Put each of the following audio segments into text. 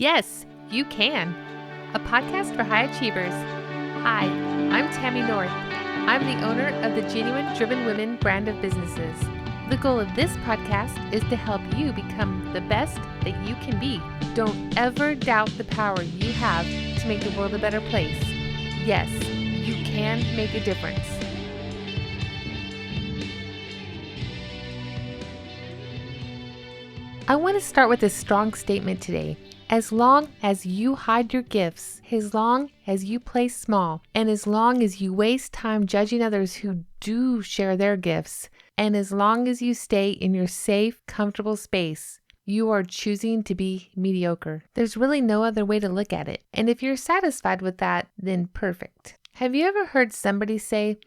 Yes, you can. A podcast for high achievers. Hi, I'm Tammy North. I'm the owner of the Genuine Driven Women brand of businesses. The goal of this podcast is to help you become the best that you can be. Don't ever doubt the power you have to make the world a better place. Yes, you can make a difference. I want to start with a strong statement today. As long as you hide your gifts, as long as you play small, and as long as you waste time judging others who do share their gifts, and as long as you stay in your safe, comfortable space, you are choosing to be mediocre. There's really no other way to look at it. And if you're satisfied with that, then perfect. Have you ever heard somebody say,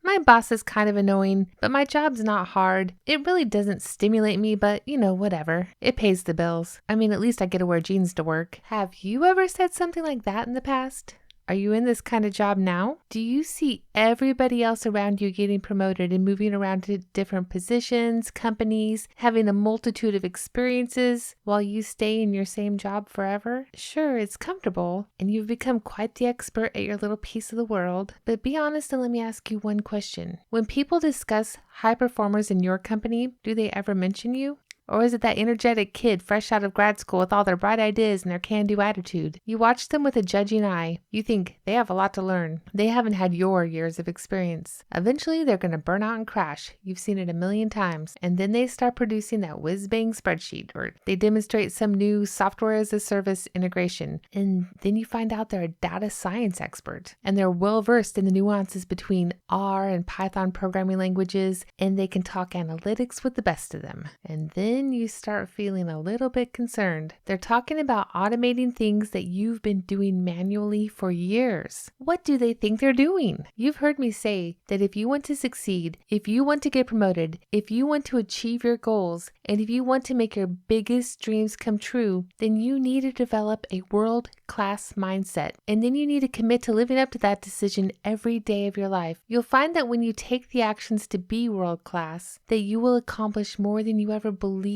my boss is kind of annoying, but my job's not hard. It really doesn't stimulate me, but whatever. It pays the bills. I mean, at least I get to wear jeans to work. Have you ever said something like that in the past? Are you in this kind of job now? Do you see everybody else around you getting promoted and moving around to different positions, companies, having a multitude of experiences while you stay in your same job forever? Sure, it's comfortable and you've become quite the expert at your little piece of the world, but be honest and let me ask you one question. When people discuss high performers in your company, do they ever mention you? Or is it that energetic kid fresh out of grad school with all their bright ideas and their can-do attitude? You watch them with a judging eye. You think they have a lot to learn. They haven't had your years of experience. Eventually, they're going to burn out and crash. You've seen it a million times. And then they start producing that whiz-bang spreadsheet, or they demonstrate some new software-as-a-service integration. And then you find out they're a data science expert. And they're well-versed in the nuances between R and Python programming languages, and they can talk analytics with the best of them. And then you start feeling a little bit concerned. They're talking about automating things that you've been doing manually for years. What do they think they're doing? You've heard me say that if you want to succeed, if you want to get promoted, if you want to achieve your goals, and if you want to make your biggest dreams come true, then you need to develop a world-class mindset. And then you need to commit to living up to that decision every day of your life. You'll find that when you take the actions to be world-class, that you will accomplish more than you ever believed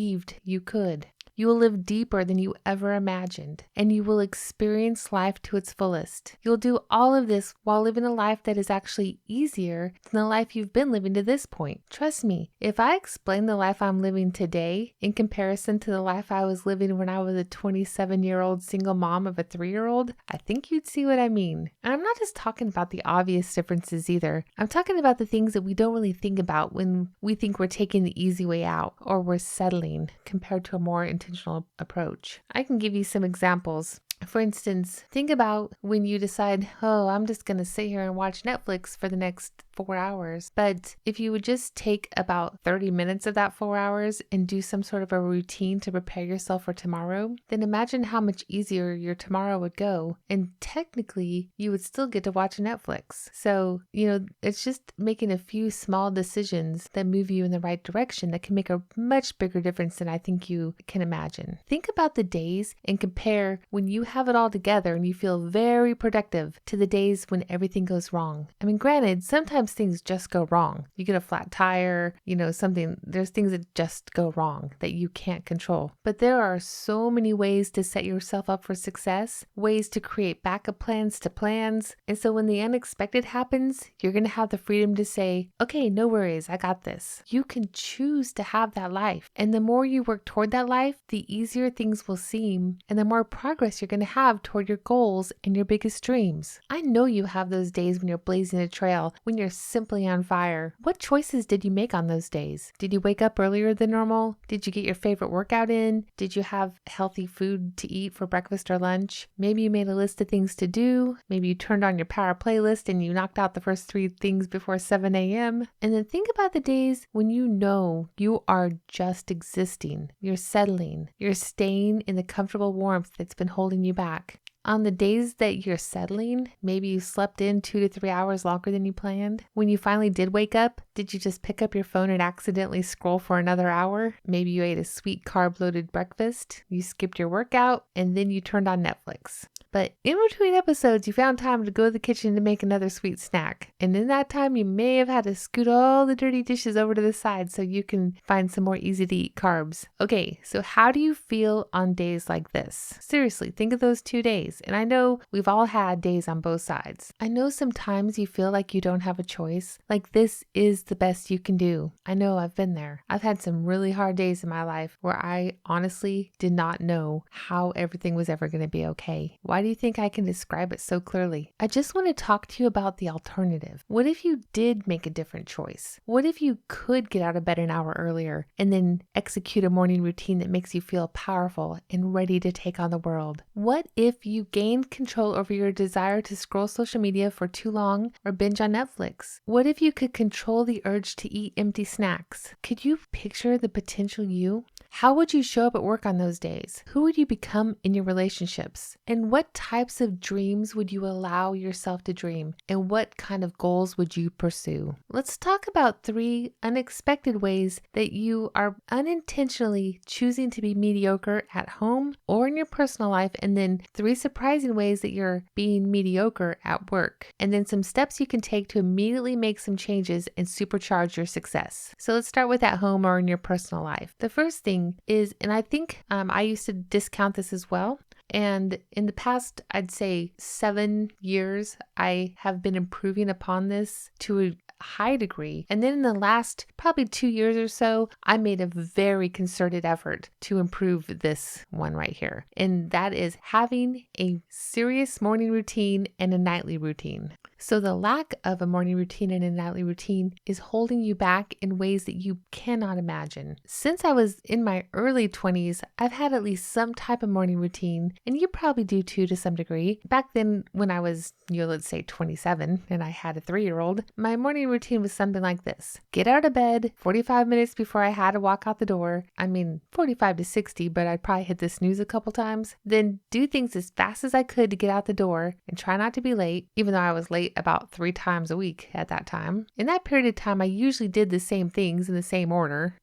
you could. You will live deeper than you ever imagined, and you will experience life to its fullest. You'll do all of this while living a life that is actually easier than the life you've been living to this point. Trust me, if I explain the life I'm living today in comparison to the life I was living when I was a 27-year-old single mom of a 3-year-old, I think you'd see what I mean. And I'm not just talking about the obvious differences either. I'm talking about the things that we don't really think about when we think we're taking the easy way out or we're settling compared to a more intentional approach. I can give you some examples. For instance, think about when you decide, I'm just going to sit here and watch Netflix for the next 4 hours. But if you would just take about 30 minutes of that 4 hours and do some sort of a routine to prepare yourself for tomorrow, then imagine how much easier your tomorrow would go. And technically, you would still get to watch Netflix. So, it's just making a few small decisions that move you in the right direction that can make a much bigger difference than I think you can imagine. Think about the days and compare when you have it all together and you feel very productive to the days when everything goes wrong. I mean, granted, sometimes things just go wrong. You get a flat tire, there's things that just go wrong that you can't control. But there are so many ways to set yourself up for success, ways to create backup plans to plans. And so when the unexpected happens, you're going to have the freedom to say, okay, no worries, I got this. You can choose to have that life. And the more you work toward that life, the easier things will seem and the more progress you're going to have toward your goals and your biggest dreams. I know you have those days when you're blazing a trail, when you're simply on fire. What choices did you make on those days? Did you wake up earlier than normal? Did you get your favorite workout in? Did you have healthy food to eat for breakfast or lunch? Maybe you made a list of things to do. Maybe you turned on your power playlist and you knocked out the first 3 things before 7 a.m. And then think about the days when you are just existing. You're settling. You're staying in the comfortable warmth that's been holding you back. On the days that you're settling, maybe you slept in 2 to 3 hours longer than you planned. When you finally did wake up, did you just pick up your phone and accidentally scroll for another hour? Maybe you ate a sweet carb-loaded breakfast, you skipped your workout, and then you turned on Netflix. But in between episodes, you found time to go to the kitchen to make another sweet snack. And in that time, you may have had to scoot all the dirty dishes over to the side so you can find some more easy to eat carbs. Okay, so how do you feel on days like this? Seriously, think of those 2 days. And I know we've all had days on both sides. I know sometimes you feel like you don't have a choice, like this is the best you can do. I know I've been there. I've had some really hard days in my life where I honestly did not know how everything was ever going to be okay. Why do you think I can describe it so clearly? I just want to talk to you about the alternative. What if you did make a different choice? What if you could get out of bed an hour earlier and then execute a morning routine that makes you feel powerful and ready to take on the world? What if you gained control over your desire to scroll social media for too long or binge on Netflix? What if you could control the urge to eat empty snacks? Could you picture the potential you? How would you show up at work on those days? Who would you become in your relationships? And what types of dreams would you allow yourself to dream? And what kind of goals would you pursue? Let's talk about 3 unexpected ways that you are unintentionally choosing to be mediocre at home or in your personal life, and then 3 surprising ways that you're being mediocre at work, and then some steps you can take to immediately make some changes and supercharge your success. So let's start with at home or in your personal life. The first thing is, and I think I used to discount this as well, and in the past, I'd say 7 years, I have been improving upon this to a high degree. And then in the last probably 2 years or so, I made a very concerted effort to improve this one right here. And that is having a serious morning routine and a nightly routine. So the lack of a morning routine and a nightly routine is holding you back in ways that you cannot imagine. Since I was in my early 20s, I've had at least some type of morning routine, and you probably do too to some degree. Back then when I was, let's say 27 and I had a 3-year-old, my morning routine was something like this. Get out of bed 45 minutes before I had to walk out the door. 45 to 60, but I'd probably hit the snooze a couple times. Then do things as fast as I could to get out the door and try not to be late, even though I was late about 3 times a week at that time. In that period of time, I usually did the same things in the same order.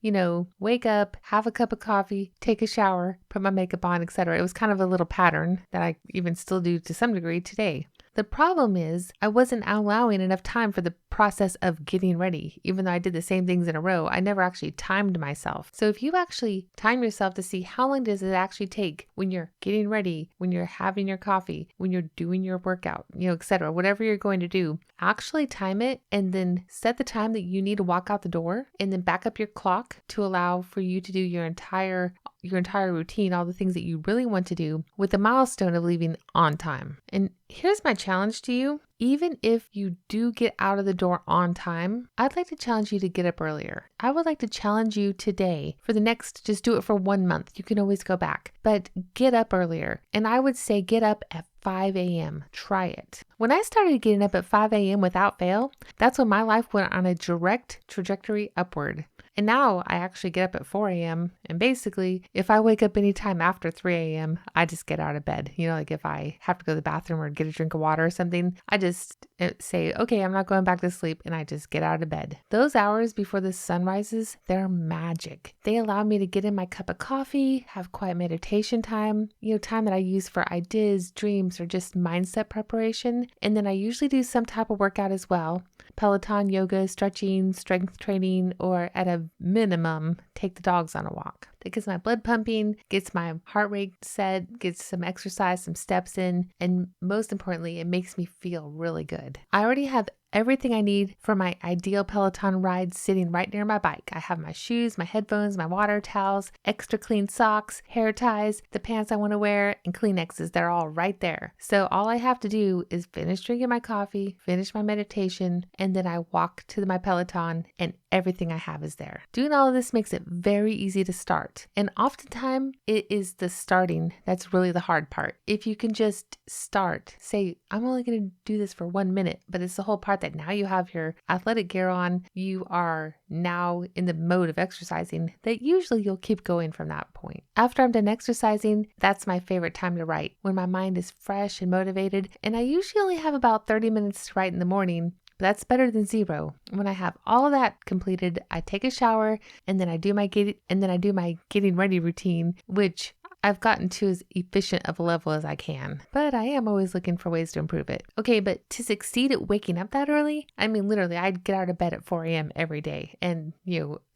Wake up, have a cup of coffee, take a shower, put my makeup on, etc. It was kind of a little pattern that I even still do to some degree today. The problem is I wasn't allowing enough time for the process of getting ready. Even though I did the same things in a row, I never actually timed myself. So if you actually time yourself to see how long does it actually take when you're getting ready, when you're having your coffee, when you're doing your workout, etc., whatever you're going to do, actually time it and then set the time that you need to walk out the door, and then back up your clock to allow for you to do your entire routine, all the things that you really want to do, with the milestone of leaving on time. And here's my challenge to you. Even if you do get out of the door on time, I'd like to challenge you to get up earlier. I would like to challenge you today for the next, just do it for 1 month. You can always go back, but get up earlier. And I would say get up at 5 a.m. Try it. When I started getting up at 5 a.m. without fail, that's when my life went on a direct trajectory upward. And now I actually get up at 4 a.m. And basically, if I wake up anytime after 3 a.m., I just get out of bed. Like if I have to go to the bathroom or get a drink of water or something, I just say, okay, I'm not going back to sleep. And I just get out of bed. Those hours before the sun rises, they're magic. They allow me to get in my cup of coffee, have quiet meditation time, time that I use for ideas, dreams, or just mindset preparation. And then I usually do some type of workout as well. Peloton, yoga, stretching, strength training, or at a minimum, take the dogs on a walk. That gets my blood pumping, gets my heart rate set, gets some exercise, some steps in, and most importantly, it makes me feel really good. I already have everything I need for my ideal Peloton ride sitting right near my bike. I have my shoes, my headphones, my water towels, extra clean socks, hair ties, the pants I want to wear, and Kleenexes. They're all right there. So all I have to do is finish drinking my coffee, finish my meditation, and then I walk to my Peloton and everything I have is there. Doing all of this makes it very easy to start. And oftentimes it is the starting that's really the hard part. If you can just start, say, I'm only going to do this for 1 minute, but it's the whole part that now you have your athletic gear on, you are now in the mode of exercising, that usually you'll keep going from that point. After I'm done exercising, that's my favorite time to write, when my mind is fresh and motivated. And I usually only have about 30 minutes to write in the morning. That's better than 0. When I have all of that completed, I take a shower and then I do my getting ready routine, which I've gotten to as efficient of a level as I can, but I am always looking for ways to improve it. Okay, but to succeed at waking up that early, I mean, literally, I'd get out of bed at 4 a.m. every day, and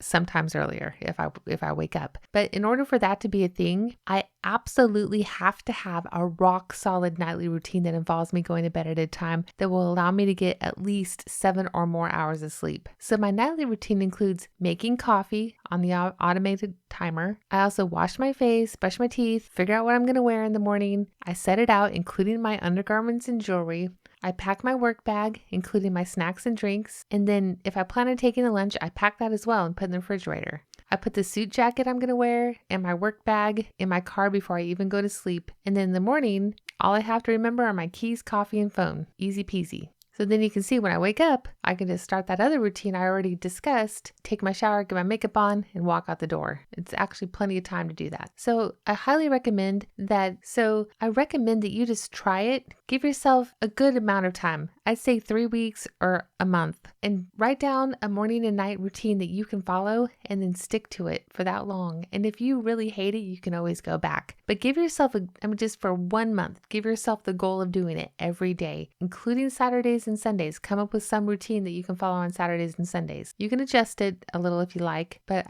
sometimes earlier if I wake up. But in order for that to be a thing, I absolutely have to have a rock solid nightly routine that involves me going to bed at a time that will allow me to get at least 7 or more hours of sleep. So my nightly routine includes making coffee on the automated timer. I also wash my face, brush my teeth, figure out what I'm going to wear in the morning. I set it out, including my undergarments and jewelry. I pack my work bag, including my snacks and drinks. And then if I plan on taking a lunch, I pack that as well and put it in the refrigerator. I put the suit jacket I'm going to wear and my work bag in my car before I even go to sleep. And then in the morning, all I have to remember are my keys, coffee, and phone. Easy peasy. So then you can see when I wake up, I can just start that other routine I already discussed, take my shower, get my makeup on, and walk out the door. It's actually plenty of time to do that. So I highly recommend that. So I recommend that you just try it. Give yourself a good amount of time. I'd say 3 weeks or a month, and write down a morning and night routine that you can follow and then stick to it for that long. And if you really hate it, you can always go back. But give yourself just for 1 month, give yourself the goal of doing it every day, including Saturdays and Sundays. Come up with some routine that you can follow on Saturdays and Sundays. You can adjust it a little if you like, but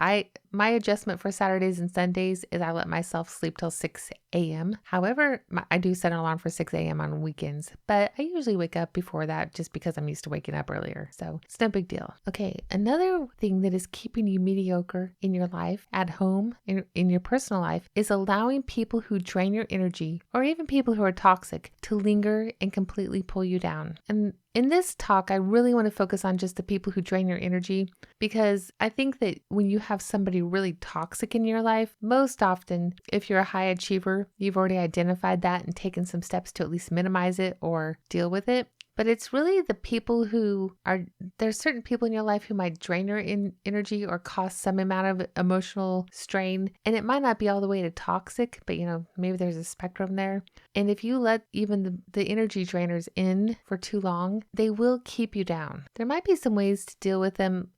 my adjustment for Saturdays and Sundays is I let myself sleep till 6 a.m. However, I do set an alarm for 6 a.m. on weekends, but I usually wake up before that just because I'm used to waking up earlier. So it's no big deal. Okay, another thing that is keeping you mediocre in your life, at home, in your personal life, is allowing people who drain your energy, or even people who are toxic, to linger and completely pull you down. And in this talk, I really want to focus on just the people who drain your energy, because I think that when you have somebody really toxic in your life, most often, if you're a high achiever, you've already identified that and taken some steps to at least minimize it or deal with it. But it's really the people there's certain people in your life who might drain your energy or cause some amount of emotional strain. And it might not be all the way to toxic, but maybe there's a spectrum there. And if you let even the energy drainers in for too long, they will keep you down. There might be some ways to deal with them.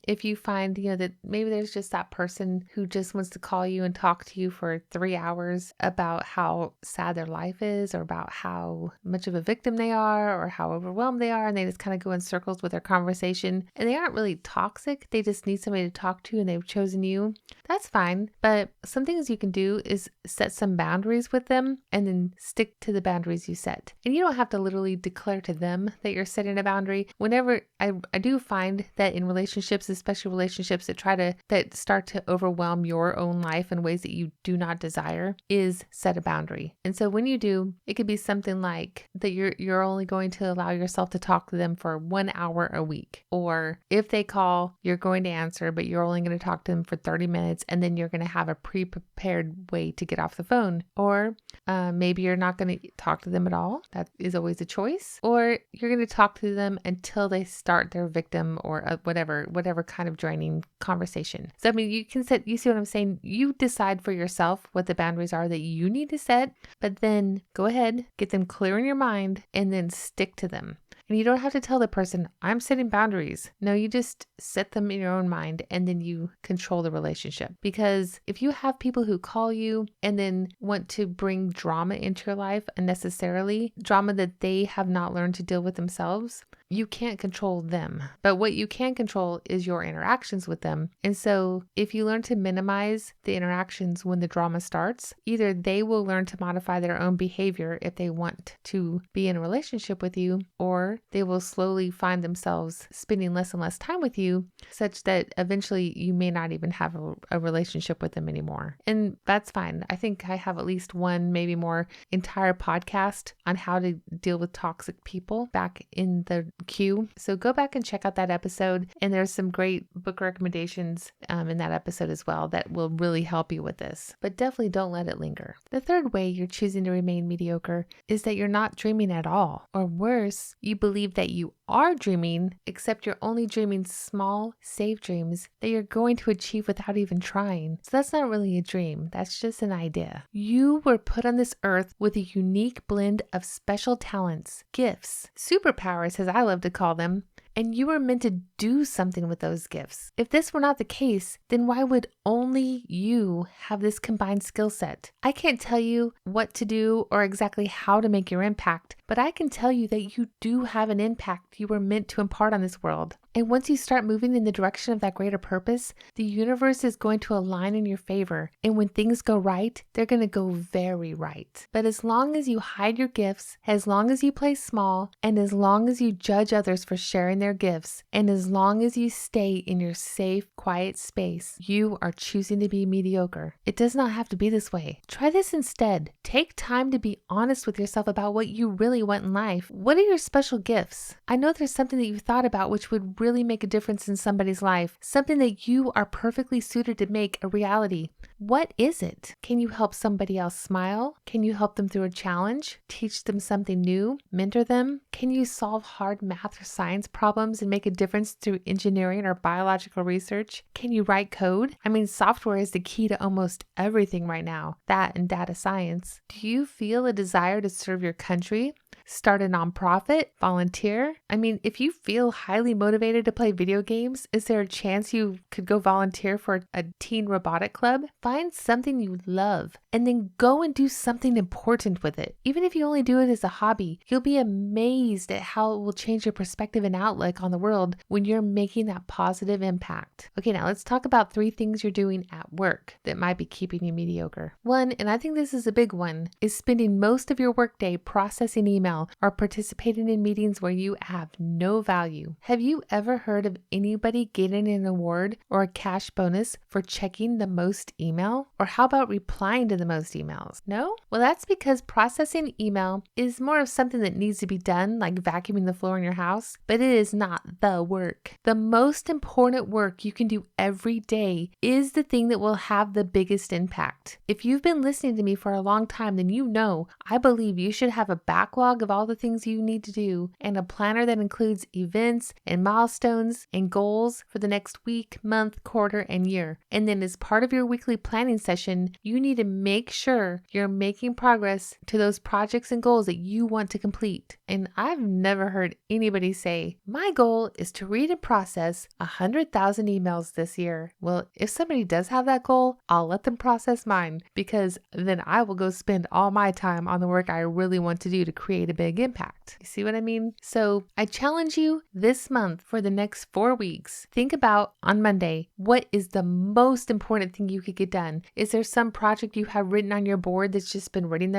If you find, that maybe there's just that person who just wants to call you and talk to you for 3 hours about how sad their life is, or about how much of a victim they are, or how overwhelmed they are, and they just kind of go in circles with their conversation, and they aren't really toxic. They just need somebody to talk to, and they've chosen you. That's fine. But some things you can do is set some boundaries with them and then stick to the boundaries you set. And you don't have to literally declare to them that you're setting a boundary. Whenever I do find that in relationships, especially relationships that start to overwhelm your own life in ways that you do not desire, is set a boundary. And so when you do, it could be something like that you're only going to allow yourself to talk to them for 1 hour a week. Or if they call, you're going to answer, but you're only going to talk to them for 30 minutes, and then you're going to have a pre-prepared way to get off the phone. Or maybe you're not going to talk to them at all. That is always a choice. Or you're going to talk to them until they start their victim or whatever kind of draining conversation. So, I mean, you see what I'm saying? You decide for yourself what the boundaries are that you need to set, but then go ahead, get them clear in your mind, and then stick to them. And you don't have to tell the person, I'm setting boundaries. No, you just set them in your own mind, and then you control the relationship. Because if you have people who call you and then want to bring drama into your life unnecessarily, drama that they have not learned to deal with themselves, you can't control them. But what you can control is your interactions with them. And so if you learn to minimize the interactions when the drama starts, either they will learn to modify their own behavior if they want to be in a relationship with you, or they will slowly find themselves spending less and less time with you, such that eventually you may not even have a relationship with them anymore. And that's fine. I think I have at least one, maybe more, entire podcast on how to deal with toxic people back in the queue. So go back and check out that episode. And there's some great book recommendations in that episode as well that will really help you with this. But definitely don't let it linger. The third way you're choosing to remain mediocre is that you're not dreaming at all. Or worse, you believe that you are dreaming, except you're only dreaming small, safe dreams that you're going to achieve without even trying. So that's not really a dream. That's just an idea. You were put on this earth with a unique blend of special talents, gifts, superpowers, as I love to call them, and you were meant to do something with those gifts. If this were not the case, then why would only you have this combined skill set. I can't tell you what to do or exactly how to make your impact, but I can tell you that you do have an impact you were meant to impart on this world. And once you start moving in the direction of that greater purpose, the universe is going to align in your favor. And when things go right, they're going to go very right. But as long as you hide your gifts, as long as you play small, and as long as you judge others for sharing their gifts, and as long as you stay in your safe, quiet space, you are choosing to be mediocre. It does not have to be this way. Try this instead. Take time to be honest with yourself about what you really want in life. What are your special gifts? I know there's something that you've thought about which would really make a difference in somebody's life, something that you are perfectly suited to make a reality. What is it? Can you help somebody else smile? Can you help them through a challenge? Teach them something new? Mentor them? Can you solve hard math or science problems and make a difference through engineering or biological research? Can you write code? I mean, software is the key to almost everything right now, that and data science. Do you feel a desire to serve your country? Start a nonprofit? Volunteer? I mean, if you feel highly motivated to play video games, is there a chance you could go volunteer for a teen robotic club? Find something you love and then go and do something important with it. Even if you only do it as a hobby, you'll be amazed at how it will change your perspective and outlook on the world when you're making that positive impact. Okay, now let's talk about 3 things you're doing at work that might be keeping you mediocre. One, and I think this is a big one, is spending most of your workday processing email or participating in meetings where you have no value. Have you ever heard of anybody getting an award or a cash bonus for checking the most email? Or how about replying to the most emails? No? Well, that's because processing email is more of something that needs to be done, like vacuuming the floor in your house, but it is not the work. The most important work you can do every day is the thing that will have the biggest impact. If you've been listening to me for a long time, then you know I believe you should have a backlog of all the things you need to do and a planner that includes events and milestones and goals for the next week, month, quarter, and year. And then as part of your weekly planning session, you need to make sure you're making progress to those projects and goals that you want to complete. And I've never heard anybody say, my goal is to read and process 100,000 emails this year. Well, if somebody does have that goal, I'll let them process mine, because then I will go spend all my time on the work I really want to do to create a big impact. You see what I mean? So I challenge you this month for the next 4 weeks. Think about on Monday, what is the most important thing you could get done? Is there some project you have written on your board that's just been written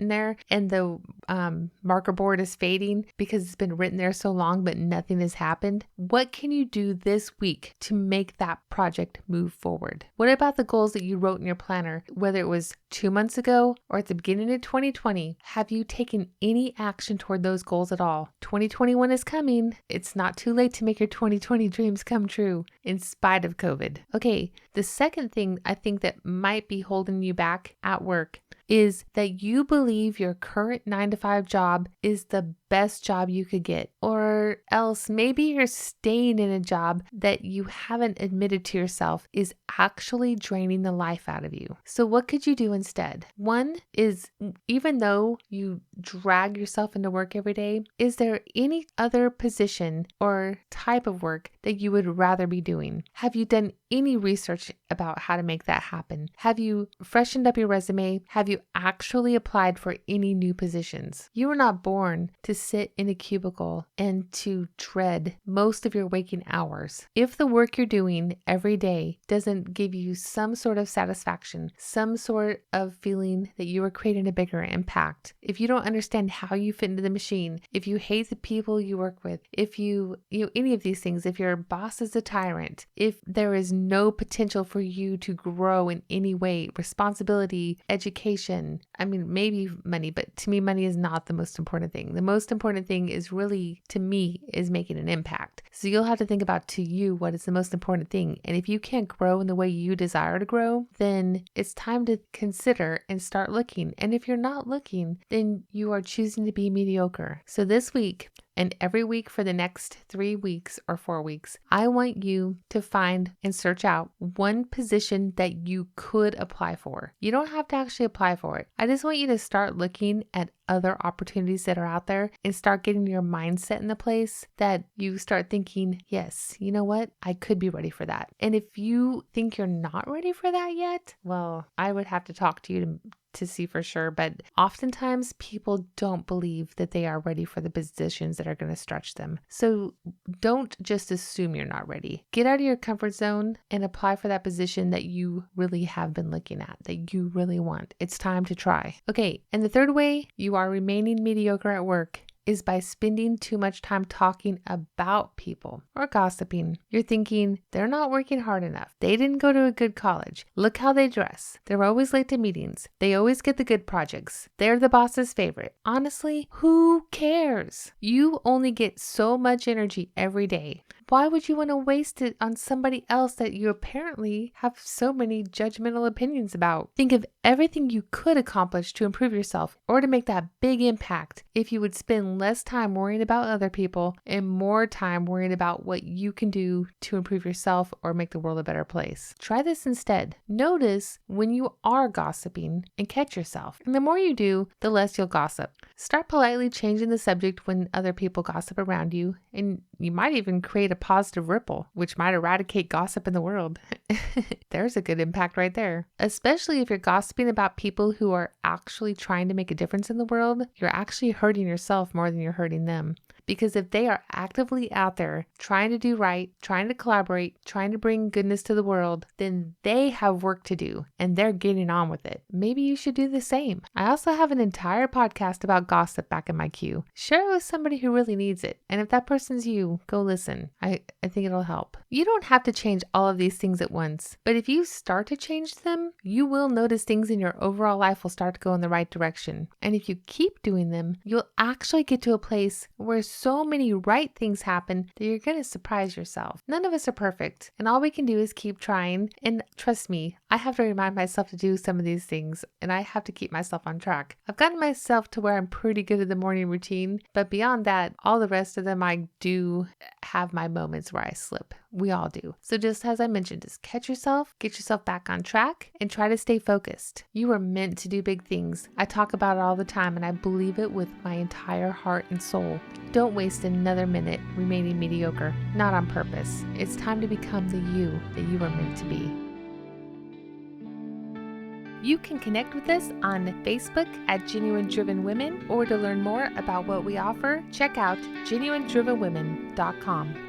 there and the marker board is fading because it's been written there so long but nothing has happened? What can you do this week to make that project move forward? What about the goals that you wrote in your planner, whether it was 2 months ago or at the beginning of 2020? Have you taken any action toward those goals at all? 2021 is coming. It's not too late to make your 2020 dreams come true in spite of COVID. Okay, the second thing I think that might be holding you back at work is that you believe your current 9-to-5 job is the best job you could get, or else maybe you're staying in a job that you haven't admitted to yourself is actually draining the life out of you. So what could you do instead? One is, even though you drag yourself into work every day, is there any other position or type of work that you would rather be doing? Have you done any research about how to make that happen? Have you freshened up your resume? Have you actually applied for any new positions? You were not born to sit in a cubicle and to dread most of your waking hours. If the work you're doing every day doesn't give you some sort of satisfaction, some sort of feeling that you are creating a bigger impact, if you don't understand how you fit into the machine, if you hate the people you work with, if you any of these things, if your boss is a tyrant, if there is no potential for you to grow in any way, responsibility, education, I mean, maybe money, but to me, money is not the most important thing. The most important thing is really, to me, is making an impact. So you'll have to think about, to you, what is the most important thing. And if you can't grow in the way you desire to grow, then it's time to consider and start looking. And if you're not looking, then you are choosing to be mediocre. So this week, and every week for the next 3 weeks or 4 weeks, I want you to find and search out one position that you could apply for. You don't have to actually apply for it. I just want you to start looking at other opportunities that are out there and start getting your mindset in the place that you start thinking, yes, you know what? I could be ready for that. And if you think you're not ready for that yet, well, I would have to talk to you to see for sure. But oftentimes people don't believe that they are ready for the positions that are going to stretch them. So don't just assume you're not ready. Get out of your comfort zone and apply for that position that you really have been looking at, that you really want. It's time to try. Okay. And the third way you are remaining mediocre at work is by spending too much time talking about people or gossiping. You're thinking, they're not working hard enough. They didn't go to a good college. Look how they dress. They're always late to meetings. They always get the good projects. They're the boss's favorite. Honestly, who cares? You only get so much energy every day. Why would you want to waste it on somebody else that you apparently have so many judgmental opinions about? Think of everything you could accomplish to improve yourself or to make that big impact if you would spend less time worrying about other people and more time worrying about what you can do to improve yourself or make the world a better place. Try this instead. Notice when you are gossiping and catch yourself. And the more you do, the less you'll gossip. Start politely changing the subject when other people gossip around you, and you might even create a positive ripple, which might eradicate gossip in the world. There's a good impact right there. Especially if you're gossiping about people who are actually trying to make a difference in the world, you're actually hurting yourself more than you're hurting them. Because if they are actively out there trying to do right, trying to collaborate, trying to bring goodness to the world, then they have work to do and they're getting on with it. Maybe you should do the same. I also have an entire podcast about gossip back in my queue. Share it with somebody who really needs it. And if that person's you, go listen. I think it'll help. You don't have to change all of these things at once, but if you start to change them, you will notice things in your overall life will start to go in the right direction. And if you keep doing them, you'll actually get to a place where so many right things happen that you're going to surprise yourself. None of us are perfect, and all we can do is keep trying. And trust me, I have to remind myself to do some of these things, and I have to keep myself on track. I've gotten myself to where I'm pretty good at the morning routine, but beyond that, all the rest of them, I do have my moments where I slip. We all do. So just as I mentioned, just catch yourself, get yourself back on track, and try to stay focused. You are meant to do big things. I talk about it all the time, and I believe it with my entire heart and soul. Don't waste another minute remaining mediocre, not on purpose. It's time to become the you that you are meant to be. You can connect with us on Facebook at Genuine Driven Women, or to learn more about what we offer, check out genuinedrivenwomen.com.